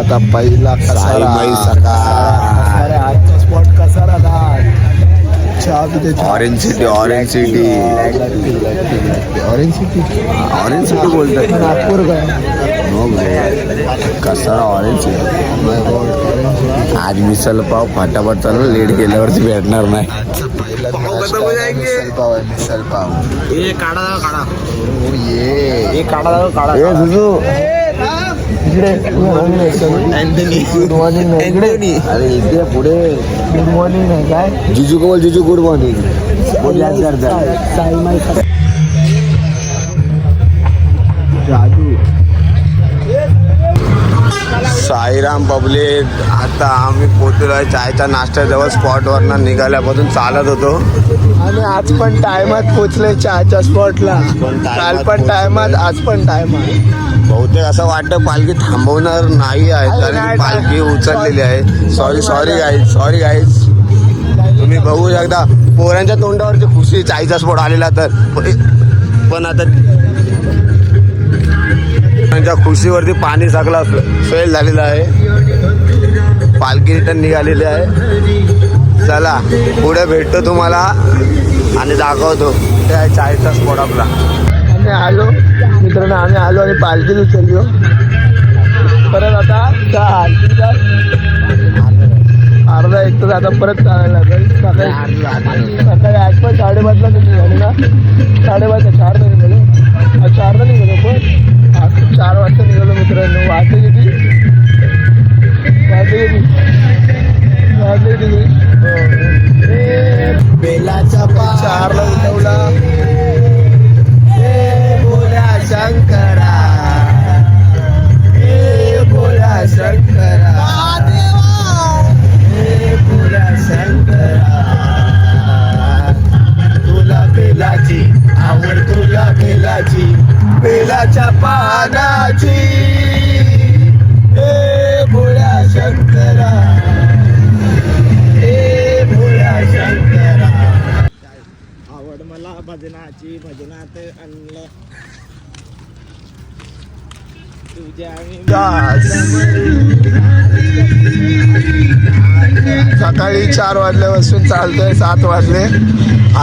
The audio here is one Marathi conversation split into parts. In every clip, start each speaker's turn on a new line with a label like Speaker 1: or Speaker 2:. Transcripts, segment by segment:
Speaker 1: आता पहिला कसारा आजचा spot Kasara
Speaker 2: orange city orange city
Speaker 1: orange city
Speaker 2: orange city बोलतात
Speaker 1: नागपूर काय
Speaker 2: कसारा ऑरेंज सिटी आज मिसल पाव फटाफट चालू लेट गेल्यावरती भेटणार नाही
Speaker 1: मिसल पाव आहे मिसल पाव
Speaker 2: ये काढा काढा
Speaker 1: ये
Speaker 2: काढा
Speaker 1: ए जुजू इकडे गुड मॉर्निंग अरे इकडे पुढे गुड मॉर्निंग नाही काय
Speaker 2: जिजू को बोल जिजू गुड मॉर्निंग बोल
Speaker 1: जादू
Speaker 2: साईराम पब्लिक आता आम्ही पोहोचलो चायच्या नाश्त्याजवळ स्पॉटवरनं निघाल्यापासून चालत होतो
Speaker 1: आणि आज पण टायमात पोचले चहाच्या स्पॉटला काल पण टायमात आज पण टायमात
Speaker 2: बहुतेक असं वाटतं पालखी थांबवणार नाही आहे कारण की पालखी उचललेली आहे सॉरी गाईज तुम्ही बघू शकता पोरांच्या तोंडावरती खुशी चायचा स्पॉट आलेला तर पण आता त्यांच्या खुशीवरती पाणी सगळं फेल झालेलं आहे पालखी रिटर्न निघालेली आहे चला पुढे भेटतो तुम्हाला आणि दाखवतो ते आहे चायचा स्पॉट आपला
Speaker 1: आम्ही आलो मित्रांनो आम्ही आलो आणि पालखीच उचललो परत आता अर्धा एक तास आता परत चालायला लागेल सकाळी 8 पण 5:30ला निघालो ना 4:30 4ला निघालो 4ला निघालो पण 4 वाजता निघालो मित्रांनो वाजले किती बेलाचा 4ला उठवला बोला शंकरा बोला शंकरा बोला शंकरा तुला बेलाची आवड तुला बेलाची बेलाच्या पानाची बोला शंकरा बोला शंकरा आवड मला भजनाची भजनात आणलं सकाळी 4 वाजल्यापासून चालतोय 7 वाजले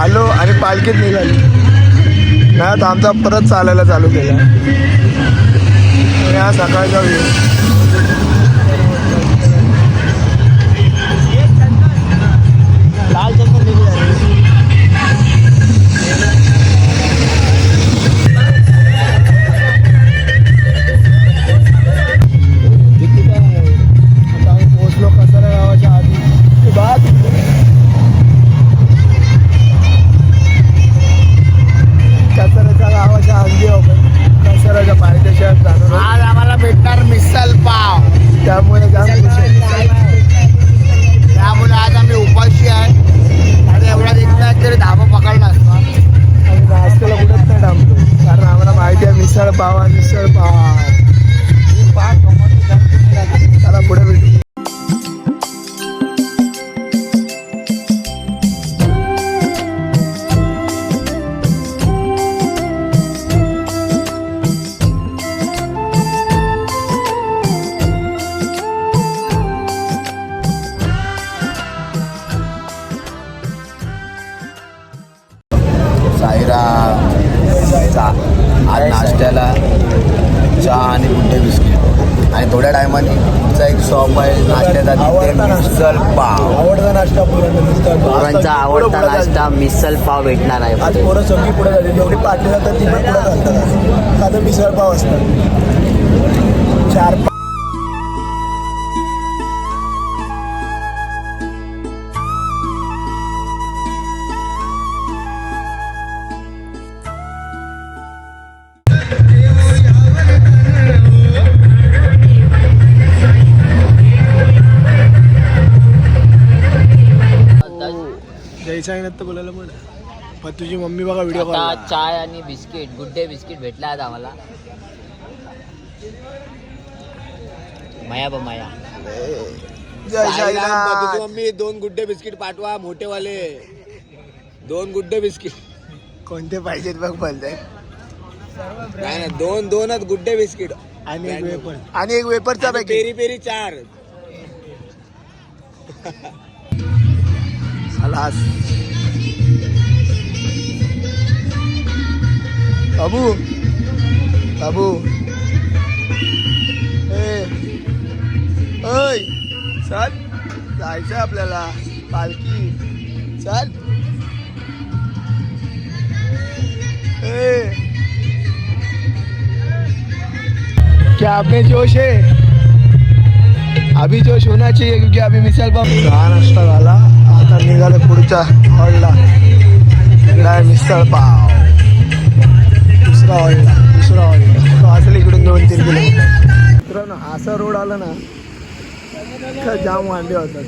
Speaker 1: आलो आणि पालखीत निघाली नाही आमचा परत चालायला चालू केला या सकाळचा व्ह्यू लाल चंदन निघाली कचऱ्याच्या गावाच्या अंगी कचऱ्याच्या पायथ्याशी जाणार आज आम्हाला भेटणार मिसल पाव त्यामुळे त्यामुळे आज आम्ही उपाशी आहे आणि एवढा दिसला तरी धाबा पकडला असता आणि नाश्त्याला कुठंच नाही थांबतो कारण आम्हाला माहिती आहे मिसळ पाव चला पुढे भेटू
Speaker 2: आज नाश्त्याला चहा आणि गुड्डे बिस्किट आणि थोड्या टायमाने पुढचा एक शॉप आहे नाश्त्याचा तिथे मिसल पाव
Speaker 1: आवडता नाश्ता
Speaker 3: पोरांचा आवडता नाश्ता मिसल पाव भेटणार आहे
Speaker 1: आज पोरं सगळी पुढे झाली जेवढी पाटली जातात ती पण पुढे घालतात साधं मिसळ पाव असतात 4 सांगितलं बोलायला पण तुझी मम्मी बघा व्हिडिओ कॉल
Speaker 3: चाय आणि बिस्किट गुड्डे बिस्किट भेटला आज आम्हाला माया माया
Speaker 2: मम्मी 2 गुड्डे बिस्किट पाठवा मोठेवाले 2 गुड्डे बिस्किट
Speaker 1: कोणते पाहिजेत बघ बोलताय
Speaker 2: नाही 2 गुड्डे बिस्किट
Speaker 1: आणि एक वेफरचा पॅकेट.
Speaker 2: Peri peri 4.
Speaker 1: खलास. बाबू बाबू ओय चल जायचं आपल्याला पालखी चल. क्या आपने जोश है? अभी जोश होना चाहिए क्योंकि अभी मिसल पाव चहा नाश्ता झाला. आता निघाले पुढच्या हॉलला. इकडे आहे मिसळ पाव. दुसरा हॉल तो असेल इकडून 2-3 किलोमीटर. मित्रांनो असा रोड आला ना का जाम वांडे होतात.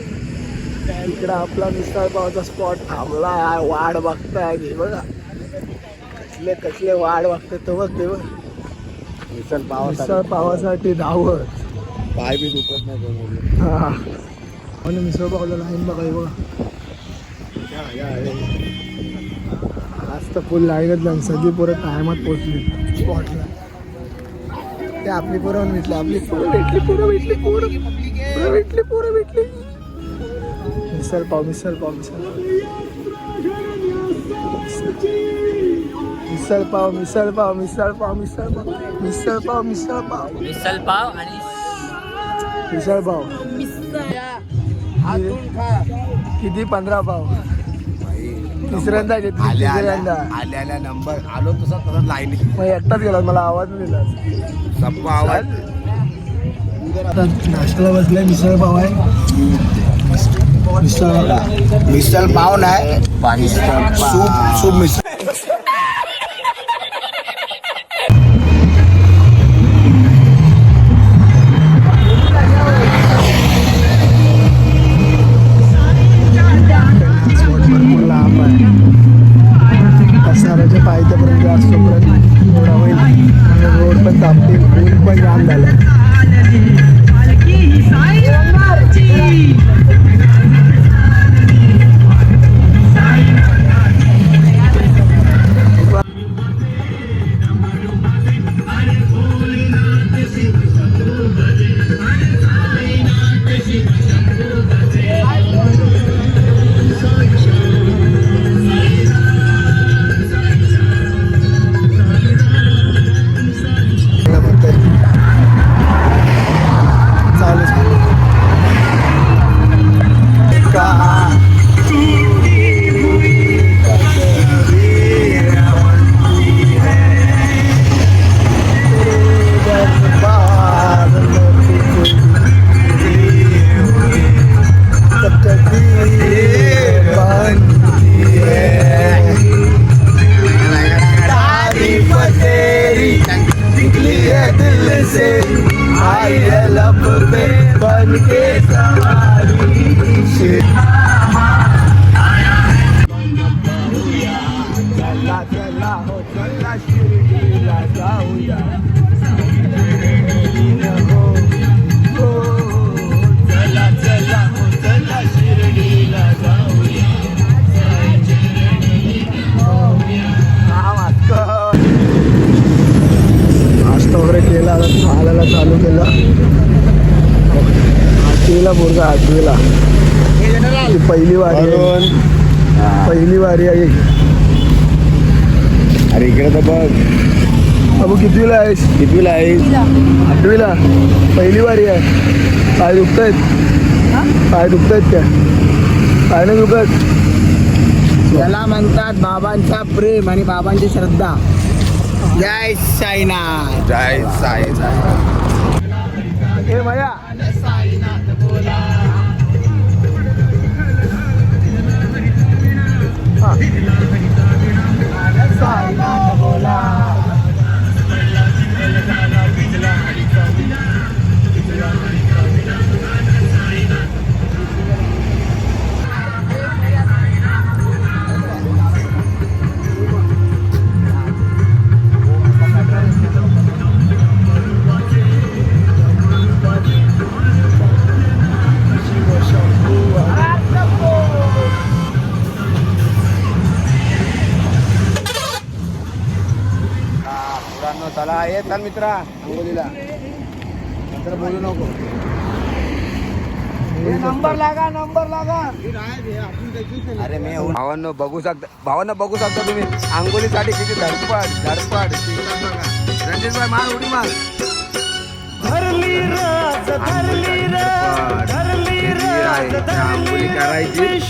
Speaker 1: इकडं आपला मिसळ पावचा स्पॉट थांबला आहे. वाट बघताय की बघा कसले वाट बघतात. तो बघ ते बघ मिसळ पावासाठी धावत.
Speaker 2: पाय बी दुखत नाही.
Speaker 1: हा आणि मिसळ पावला लाईन बघा बघा. आज तर फुल लाईनच लाईन. सगळी पोरं टायमात पोहोचली स्पॉटला. ते आपली पोरं भेटली. आपली पोरं भेटली. मिसळ पाव मिसळ पाव किती 15 पाव. तिसऱ्यांदा घेतली. तिसऱ्यांदा
Speaker 2: आल्या नंबर आलो तसा लाईन
Speaker 1: मग एकटाच गेला. मला आवाज नाही दिला.
Speaker 2: सबको आवाज.
Speaker 1: नाश्त्याला बसलाय. मिसळ पाव आहे.
Speaker 2: मिसल पाव नाही सूप मिसळ.
Speaker 1: साराच्या पायथ्यापर्यंत असतोपर्यंत रोड होईल. रोड पण तापतील. ऊन पण जाम झालं. चालायला चालू केलं. आठवीला पोरगा 8वीला. पहिली वारी आहे.
Speaker 2: अरे इकडे तर बघ.
Speaker 1: अबू कितवीला आहेस? 8वीला. पहिली वारी आहे. पाय दुखतायत त्या. पाय नाही दुखत.
Speaker 3: त्याला म्हणतात बाबांचा प्रेम आणि बाबांची श्रद्धा. जय साईनाथ.
Speaker 2: जय साई.
Speaker 1: हे माया
Speaker 2: चला ये चल मित्रा अंगोलीला.
Speaker 1: तर बोलू नको. नंबर लागा.
Speaker 2: अरे मी भावांनो बघू शकता तुम्ही आंघोळीसाठी किती धडपड रणजित भाई मार उडी मार. आंघोळी करायची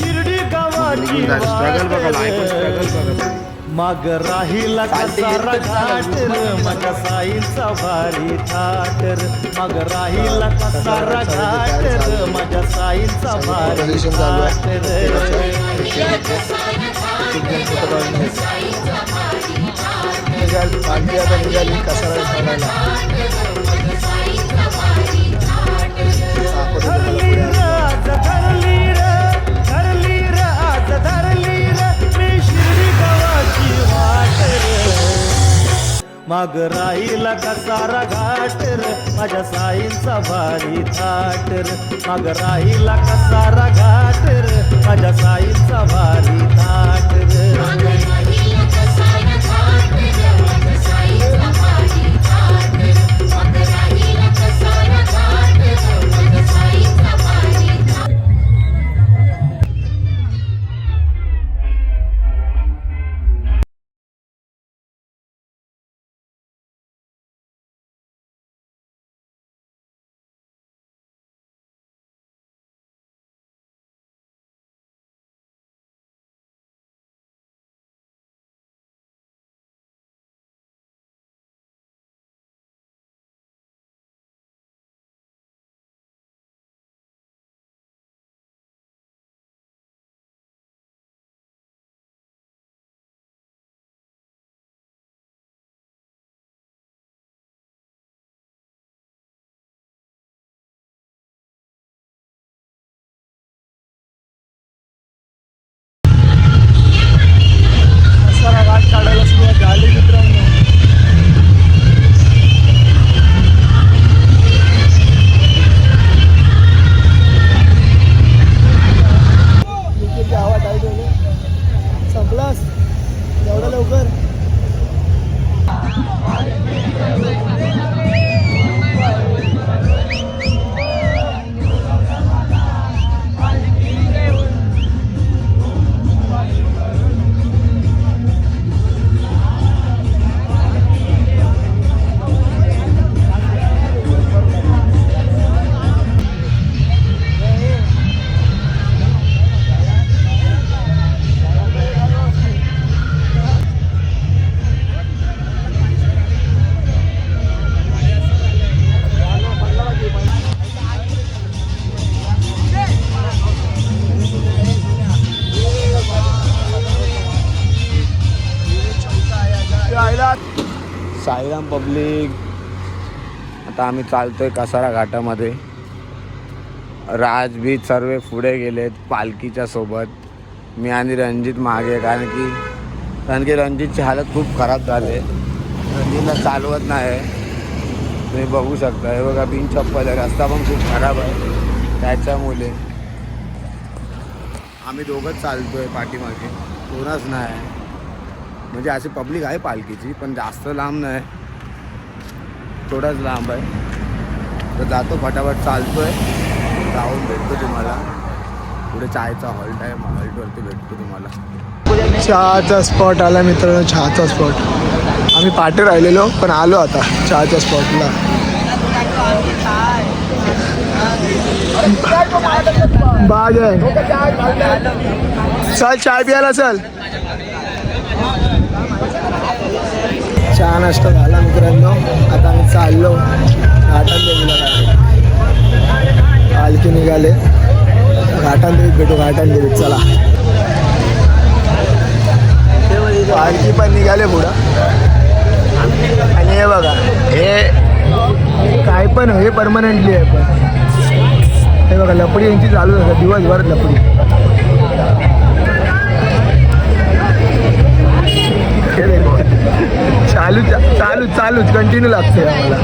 Speaker 2: स्ट्रगल बघा लाईफ स्ट्रगल बघा.
Speaker 4: मग राहिला कसारा घाट मग साईचा भारी थाट मग राहिला कसारा घाट माझ्या साईचा भारी थाट
Speaker 1: निघाली कसारा
Speaker 4: मग राहिला कसारा घाट माझ्या साईंचा भारी थाट मग राहिला कसारा घाट माझ्या साईंचा भारी थाट
Speaker 1: काढायला सुरुवात झाली मित्रांनो. आवाज आहे संपलास एवढं लवकर.
Speaker 2: साईराम पब्लिक. आता आम्ही चालतोय कसारा घाटामध्ये. राज बीज सर्व पुढे गेलेत पालखीच्या सोबत. मी आणि रणजित मागे कारण की रणजितची हालत खूप खराब झाली. रणजितला चालवत नाही. तुम्ही बघू शकता हे बघा बिन चप्पल आहे. रस्ता पण खूप खराब आहे. त्याच्यामुळे आम्ही दोघंच चालतोय पाठीमागे. कोणच नाही. म्हणजे अशी पब्लिक आहे पालखीची पण जास्त लांब नाही. थोडाच लांब आहे. तर जातो फटाफट चालतोय. जाऊन भेटतो तुम्हाला पुढे. चायचा हॉल्ट आहे. हॉल्टवरती भेटतो तुम्हाला.
Speaker 1: चहाचा स्पॉट आला मित्रांनो. चहाचा स्पॉट आम्ही पाठी राहिलेलो पण आलो आता चहाच्या स्पॉटला. बाग आहे. चल चाय प्यायला चल. चहा नाश्ता झाला मित्रांनो. आता आम्ही चाललो घाटांदेवीला. पालखी निघाले. घाटांदेवीत भेटू. घाटांदेवीत चला. पालखी पण निघाले पुढं. आणि हे बघा हे काय पण हे परमनंटली आहे. पण हे बघा लपडी यांची चालू असतात दिवसभर. लपडी चालूच कंटिन्यू लागते आम्हाला.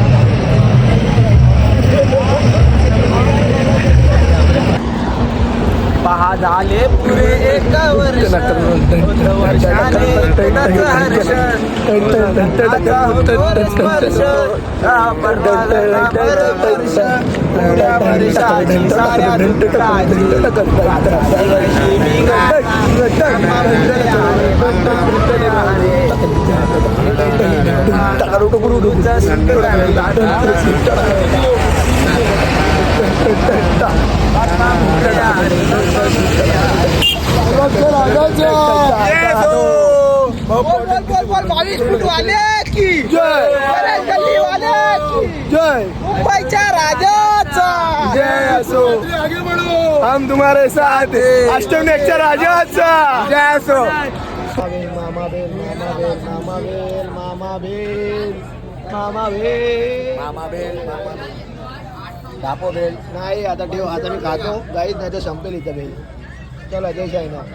Speaker 3: पहा झाले पुरे एक
Speaker 1: मुंबईच्या राजाचा जय असो. हम तुम्हारे साथ अष्टविनायकच्या राजाचा जय असो. मामा बेल मामा बेल मामा बेल मामा बेल मामा बेल मामा बेल दापो बेल नाही. आता ठेव, आता मी खातो गाईच नाही तर संपेल इथं बेल. चला जय साईनाथ.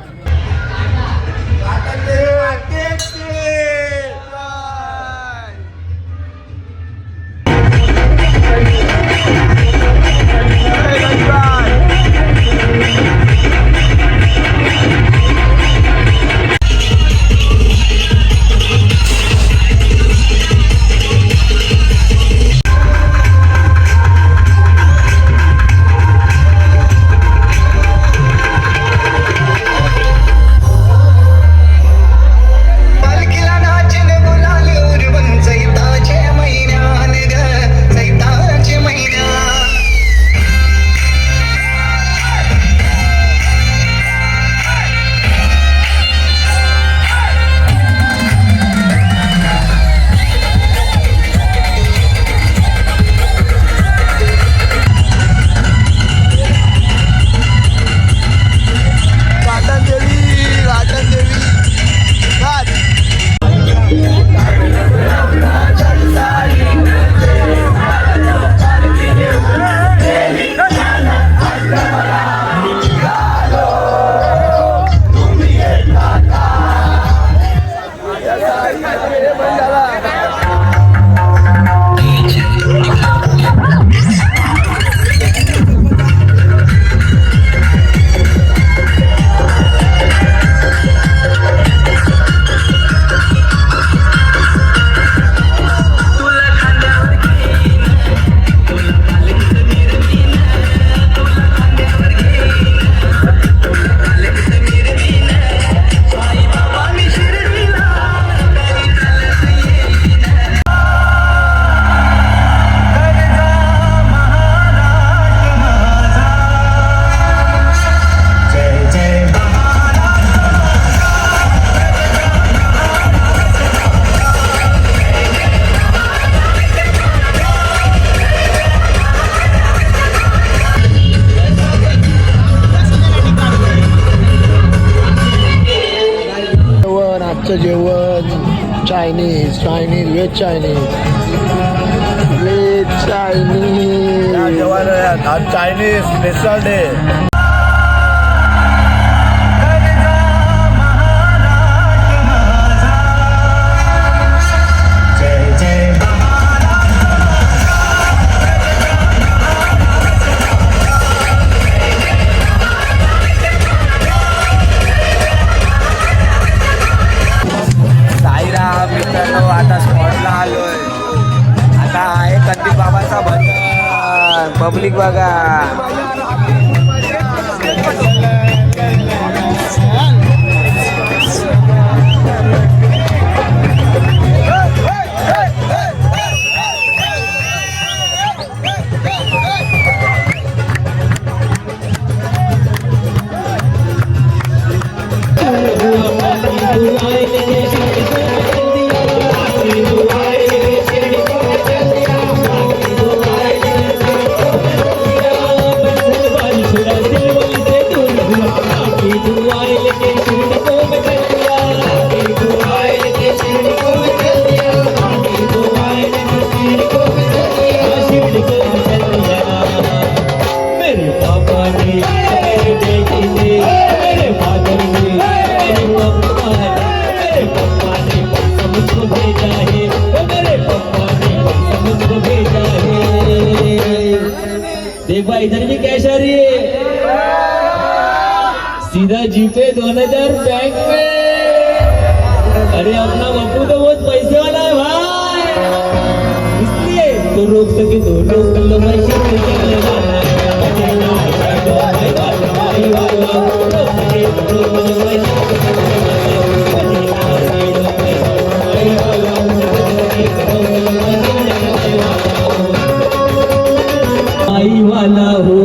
Speaker 1: जेवण चायनीज व्हेज चायनीज
Speaker 2: चायनीज मिसळ डे.
Speaker 3: आता स्पॉटला आलोय. आता आहे कंदीप बाबाचा भजन. पब्लिक बघा.
Speaker 5: सीधा जीपे 2000 बैंक में। अरे अपना बप्पू तो बहुत पैसे वाला है भाई, इसलिए तो रोक सके तो रोक लो मैं शिफ्ट कर लेगा। आई वाला हो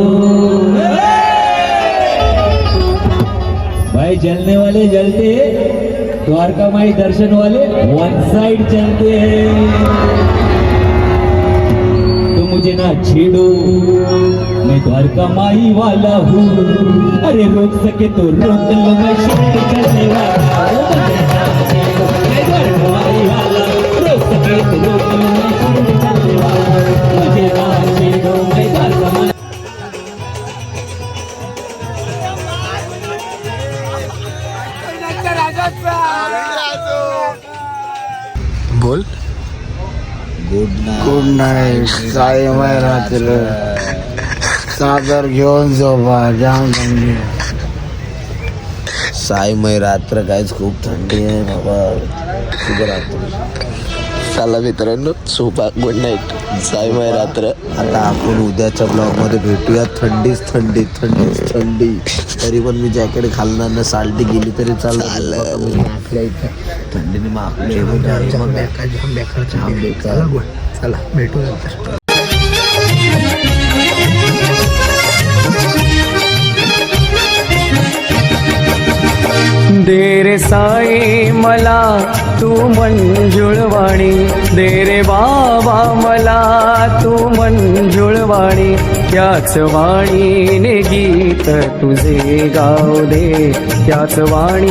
Speaker 5: भाई, जलने वाले जलते हैं, द्वारका माई दर्शन वाले वन साइड चलते हैं। तो मुझे ना छेड़ो, मैं द्वारका माई वाला हूँ। अरे रोक सके तो रोक लो, मैं शिफ्ट करने वाला हूँ। मैं द्वारका माई वाला, रोक सके तो रोक लो, मैं शिफ्ट करने वाला हूँ। मुझे ना छेड़ो, मैं द्वारका माई।
Speaker 2: बोल.
Speaker 3: Good night. सायमय रात्र, चादर घेऊन झोपा, जाम थंडी.
Speaker 2: सायमय रात्र काहीच खूप थंडी आहे बाबा. शुभरात्र. चला मित्रांनो, सोपा गुड नाईट. सायमय रात्र. आता आपण उद्याच्या ब्लॉग मध्ये भेटूया. थंडीच थंडी, थंडीच थंडी. तरी पण मी जॅकेट घालणार ना, साल्टी गेली तरी चालेल. थंडीने मागले
Speaker 1: चला भेटू नंतर.
Speaker 6: दे रे साई मला तू मंजुळवाणी, दे रे बाबा मला तू मंजुळवाणी. त्याच वाणीने गीत तुझे गाव दे, त्याच वाणी